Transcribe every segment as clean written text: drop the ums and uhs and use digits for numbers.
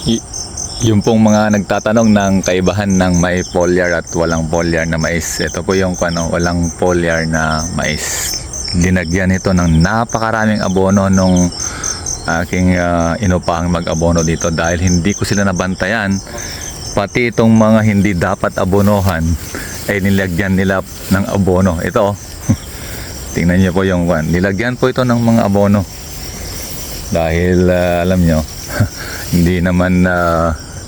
Y- yung pong mga nagtatanong ng kaibahan ng may foliar at walang foliar na mais. Ito po yung walang foliar na mais. Linagyan ito ng napakaraming abono nung aking inupahang mag-abono dito dahil hindi ko sila nabantayan. Pati itong mga hindi dapat abonohan ay nilagyan nila ng abono. Ito, tingnan niyo po yung nilagyan po ito ng mga abono. Dahil alam nyo, hindi naman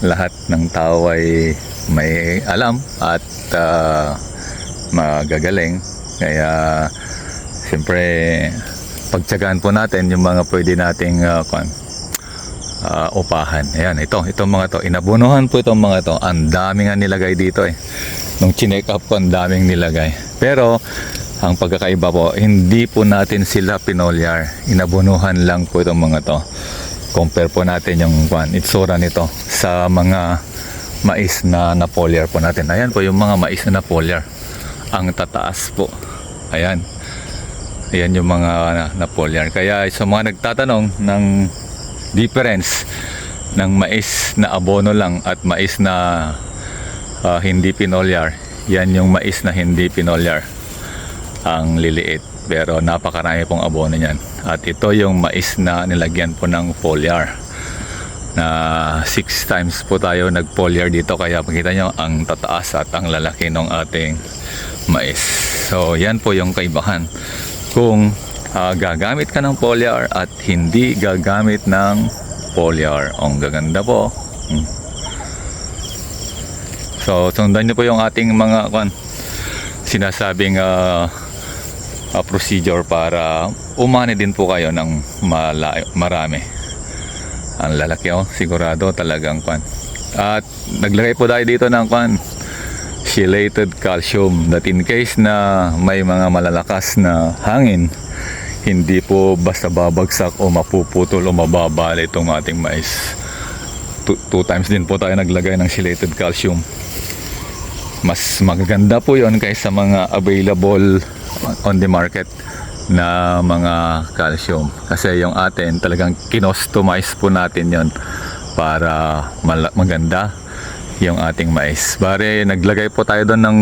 lahat ng tao ay may alam at magagaling. Kaya siyempre pagtsagaan po natin yung mga pwede nating upahan. Ayan, itong mga to, inabunuhan po itong mga to. Ang daming nga nilagay dito eh. Nung chinek up ko, ang daming nilagay. Pero ang pagkakaiba po, hindi po natin sila pinolyar. Inabunuhan lang po itong mga to. Compare po natin yung itsura nito sa mga mais na napolyar po natin. Ayan po yung mga mais na napolyar. Ang tataas po. Ayan. Ayan yung mga napolyar. Kaya sa mga nagtatanong ng difference ng mais na abono lang at mais na hindi pinolyar, yan yung mais na hindi pinolyar. Ang liliit. Pero napakarami pong abono niyan. At ito yung mais na nilagyan po ng foliar. Na 6 times po tayo nag-foliar dito. Kaya makita nyo ang tataas at ang lalaki ng ating mais. So yan po yung kaibahan. Kung gagamit ka ng foliar at hindi gagamit ng foliar. Ang gaganda po. So sundan nyo po yung ating mga sinasabing procedure para umani din po kayo ng marami. Ang lalaki sigurado talagang At naglagay po tayo dito ng chelated calcium that in case na may mga malalakas na hangin, hindi po basta babagsak o mapuputol o mababal itong ating mais. Two times din po tayo naglagay ng chelated calcium. Mas magaganda po yon kaysa mga available on the market na mga calcium. Kasi yung atin talagang kinostomize po natin yon para maganda yung ating mais. Bale, naglagay po tayo doon ng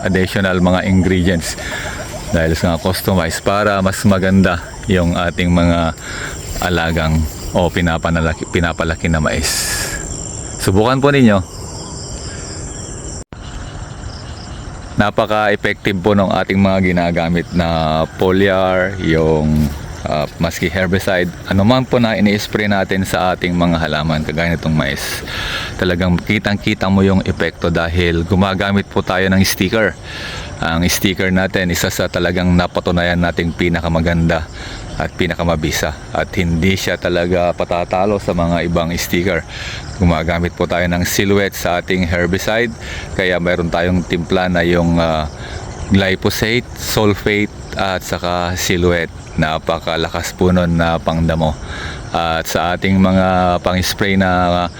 additional mga ingredients dahil sa customize para mas maganda yung ating mga alagang o pinapalaki na mais. Subukan po ninyo. Napaka-effective po ng ating mga ginagamit na foliar, yung maski herbicide, ano man po na ini-spray natin sa ating mga halaman kagaya nitong mais. Talagang kitang-kita mo yung epekto dahil gumagamit po tayo ng sticker. Ang sticker natin, isa sa talagang napatunayan nating pinakamaganda at pinakamabisa at hindi siya talaga patatalo sa mga ibang sticker. Gumagamit po tayo ng silhouette sa ating herbicide, kaya mayroon tayong timpla na yung glyphosate, sulfate at saka silhouette. Napakalakas po nun na pangdamo. At sa ating mga pang-spray na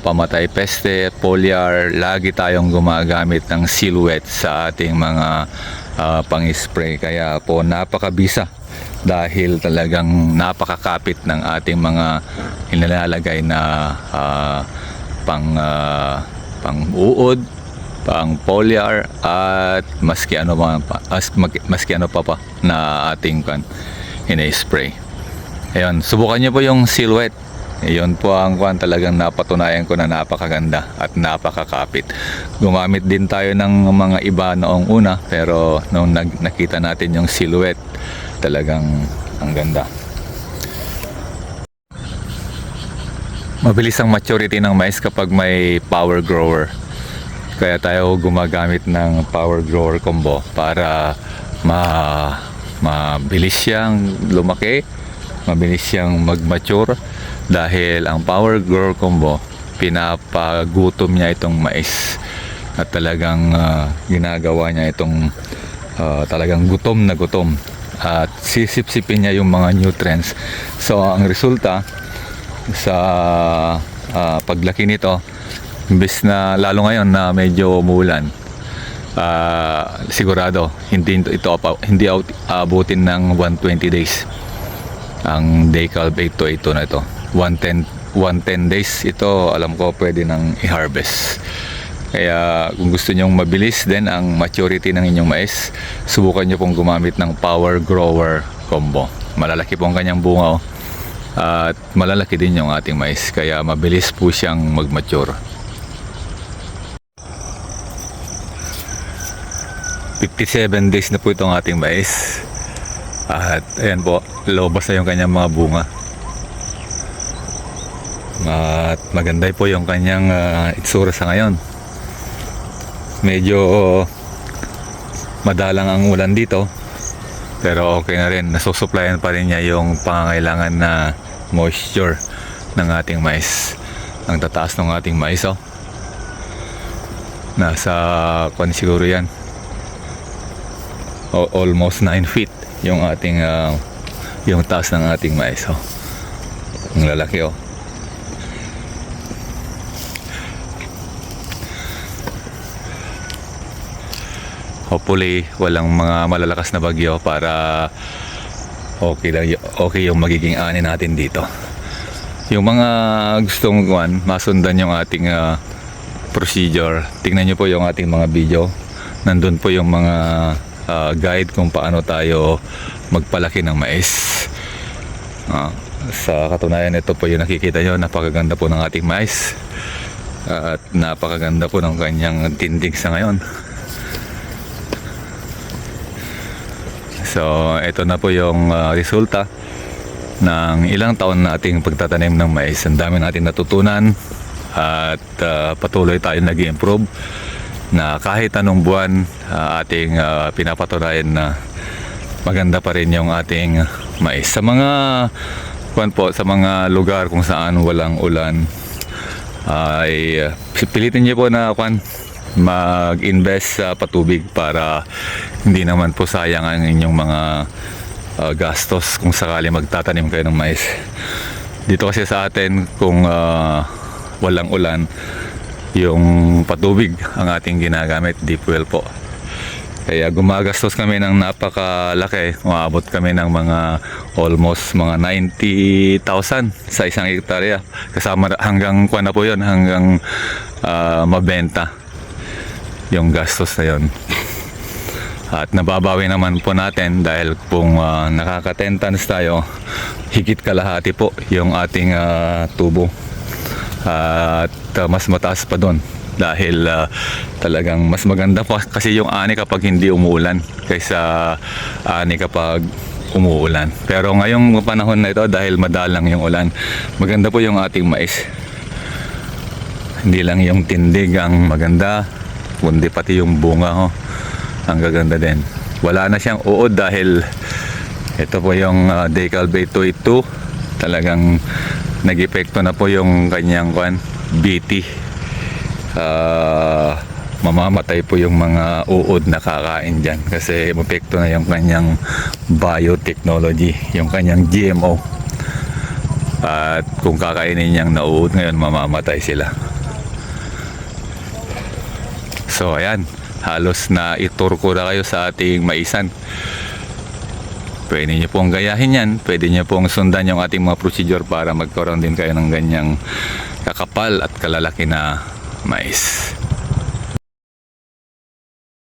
pamatay peste, foliar, lagi tayong gumagamit ng silhouette sa ating mga pang-spray. Kaya po napakabisa dahil talagang napakakapit ng ating mga inilalagay na pang-uod, pang foliar at maski ano pa na ating ina-spray. Ayun, subukan niyo po yung silhouette. Ayun po ang talagang napatunayan ko na napakaganda at napakakapit. Gumamit din tayo ng mga iba noong una, pero nung nakita natin yung silhouette, talagang ang ganda. Mabilis ang maturity ng mais kapag may power grower. Kaya tayo gumagamit ng power grower combo para mabilis siyang lumaki, mabilis siyang mag-mature dahil ang power grower combo pinapagutom niya itong mais at talagang ginagawa niya itong talagang gutom na gutom at sisip-sipin niya yung mga nutrients. So ang resulta sa paglaki nito, imbes na lalo ngayon na medyo umuulan, sigurado hindi abutin ng 120 days ang decal 8 to 8 na ito. 110 110 days ito alam ko pwede nang i-harvest. Kaya kung gusto nyong mabilis din ang maturity ng inyong mais, subukan nyo pong gumamit ng Power Grower Combo. Malalaki po ang kanyang bunga, at malalaki din yung ating mais, kaya mabilis po siyang mag-mature. 57 days na po itong ating mais, at ayan po, lobas na yung kanyang mga bunga. At maganda po yung kanyang itsura sa ngayon. Medyo madalang ang ulan dito, pero okay na rin, nasusuplayan pa rin niya yung pangangailangan na moisture ng ating mais. Ang tataas ng ating mais, oh. Nasa kung siguro yan, almost 9 feet yung ating yung taas ng ating mais, oh. Ang lalaki, oh. Hopefully walang mga malalakas na bagyo para okay yung magiging ani natin dito. Yung mga gustong masundan yung ating procedure, tingnan nyo po yung ating mga video. Nandun po yung mga guide kung paano tayo magpalaki ng mais. Sa katunayan, ito po yung nakikita nyo, napakaganda po ng ating mais, at napakaganda po ng kanyang tindig sa ngayon. So, ito na po yung resulta ng ilang taon nating pagtatanim ng mais. Ang dami natin natutunan, at patuloy tayong nag-i-improve, na kahit anong buwan ating pinapatunayan na maganda pa rin yung ating mais. Sa mga sa mga lugar kung saan walang ulan, ay pilitin niyo po na mag-invest sa patubig para hindi naman po sayang ang inyong mga gastos kung sakali magtatanim kayo ng mais. Dito kasi sa atin, kung walang ulan, yung patubig ang ating ginagamit, deep well po. Kaya gumagastos kami ng napakalaki. Umaabot kami ng mga almost mga 90,000 sa isang hektarya. Kasama hanggang na po yun, hanggang mabenta yung gastos na yun. At nababawi naman po natin dahil kung nakaka 10 tons tayo, higit kalahati po yung ating tubo. At mas mataas pa doon dahil talagang mas maganda po kasi yung ani kapag hindi umuulan kaysa ani kapag umuulan. Pero ngayong panahon na ito, dahil madalang yung ulan, maganda po yung ating mais. Hindi lang yung tindig ang maganda, kundi pati yung bunga, oh, ang gaganda din. Wala na siyang uod dahil ito po yung Decalbate 282. Talagang nag-epekto na po yung kanyang BT. Mamamatay po yung mga uod na kakain dyan kasi epekto na yung kanyang biotechnology, yung kanyang GMO. At kung kakainin niyang nauud ngayon, mamamatay sila. So ayan, halos na itur ko na kayo sa ating maisan. Pwede nyo pong gayahin yan, pwede nyo pong sundan yung ating mga procedure para magkaroon din kayo ng ganyang kakapal at kalalaki na mais.